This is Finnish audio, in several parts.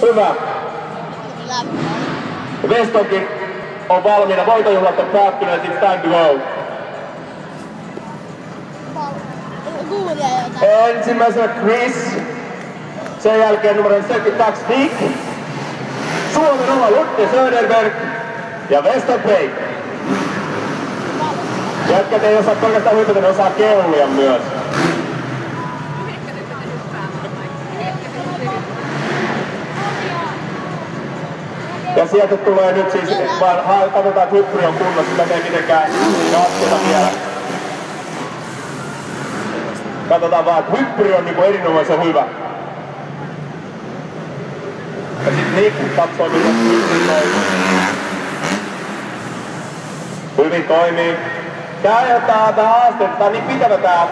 Hyvä. Westonkin on valmiina. Voitojuhlat on päättyneet. It's time to go. Ensimmäisenä Chris. Sen jälkeen numero 72 Nick. Suomen oma Ludde Söderberg. Ja Weston Break. Jätkät ei osaa oikeastaan hypätä, ne osaa keulia myös. Ja sieltä tulee nyt siis, vaan katsotaan, että hyppyri on kunnossa, sitä ei mitenkään jatketa vielä. Katsotaan vaan, että hyppyri on niinku erinomaisen hyvä. Ja sit Nick katsoo, miten hyppyri toimii. Hyvin toimii. Tää aiheuttaa tää haastetta, tää on niin pitävä tää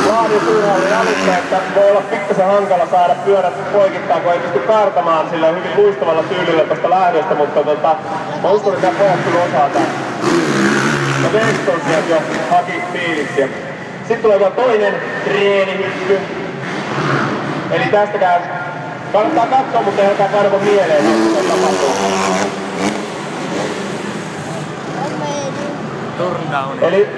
laadisuurhallin alusta, että voi olla pikkasen hankala saada pyörät poikittaa, kun ei pysty kaartamaan sillä hyvin luistavalla tyylillä tosta lähdöstä, mutta mä uskon, että tää pojat kyllä osaa tän. Ja Weston sieltä jo haki fiiliksiä. Sitten tulee vielä toinen treenihyppy. Eli tästäkään kannattaa katsoa, mutta ei alkaa kaivata mieleen, mitä tapahtuu. Eli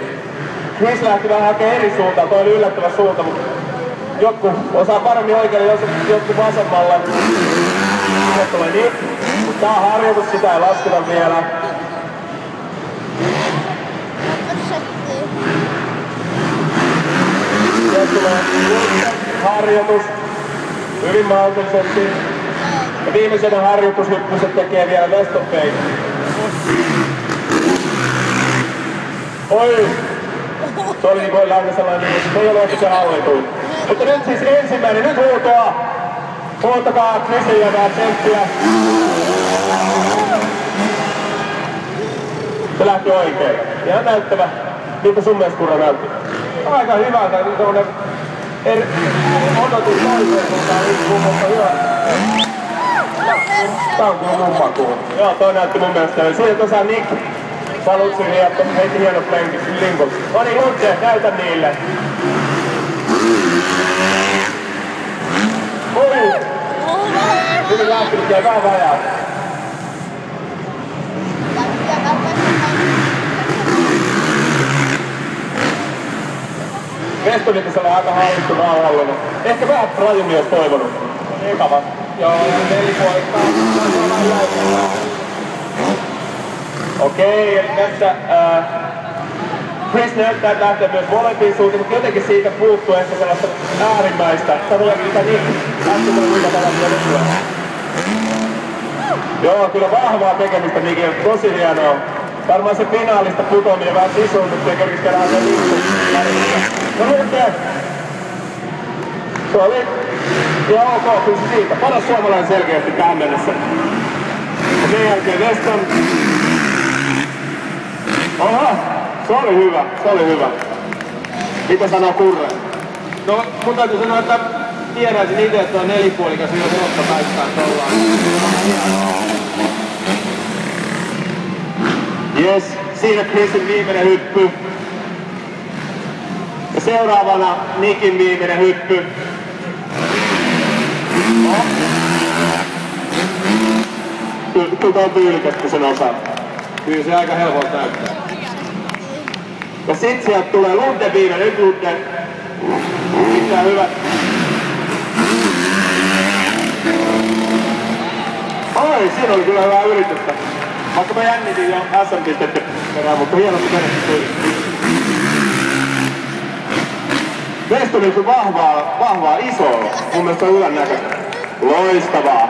Chris lähti vähän hakemaan eri suuntaan, toi oli yllättävä suunta, mutta jotkut osaa paremmin oikealle, jotkut vasemmalla. Sitten tulee niin, mutta tää on harjoitus, sitä ei lasketa vielä. Sitten tulee harjoitus, hyvin maltillisesti. Ja viimeisenä harjoitushyppyset tekee vielä Weston Break. Oi! Se oli niin kuin lähinnä sellainen, se ei ole ehkä se hallituin. Mutta nyt siis ensimmäinen, nyt huutoa! Huutakaa Chrisin ja vähän tsemppiä. Se lähti oikein. Ihan näyttävä. Miltä sun mielestä Kurra näytti? Aika hyvältä, niin tommonen odotus toiseen suuntaan riippuu, mutta hyvä. Tää on kyllä mun makuun. Joo, toi näytti mun mielestä. Siinä tosiaan Nick Salutsin heitti hienot penkit linkut. No niin, Ludde, näytä niille. Oi! Hyvin lähtinyt ja vähän vajaa. Westonit on aika hallittu rauhallinen. Ehkä vähän rajummin olisi toivonut. Eka vasta. Joo, nelipuolista. Okei, eli tässä Chris näyttää, että lähtee myös molempiin suuntiin, mutta jotenkin siitä puuttuu ehkä sellaista äärimmäistä. Tää tuleekin mitä Nick äsken tuli kuinka tällaisia nyt. Joo, kyllä vahvaa tekemistä Nickillä, tosi hienoa. Varmaan se finaalista putoaminen vähän sisuun, mutta ei kerkisi käydä asiaan liittyä. No Ludde! Se oli ihan ok, kyllä se siitä. Paras suomalainen selkeästi tähän mennessä. Ja sen jälkeen Weston. Oha! Se oli hyvä, se oli hyvä. Mitä sanoo Kurre? No, mun täytyy sanoa, että tiedäisin itse, että on nelipuolikas, jos helppo väittää tollaan. Jes, siinä Chrisin viimeinen hyppy. Ja seuraavana Nickin viimeinen hyppy. Kyllä on tyylikäs, kun sen osaa. Kyllä se aika helpolta näyttää. Ja sit sieltä tulee Ludde viimeinen, nyt Ludde. Mitään hyvä. Ai, siinä oli kyllä hyvää yritystä. Vaikka mä jännitin jo SM-pistettä perään, mutta hienosti menetty tuli. Westonilla on vahvaa isoa. Mun mielestä on hyvän näköistä. Loistavaa.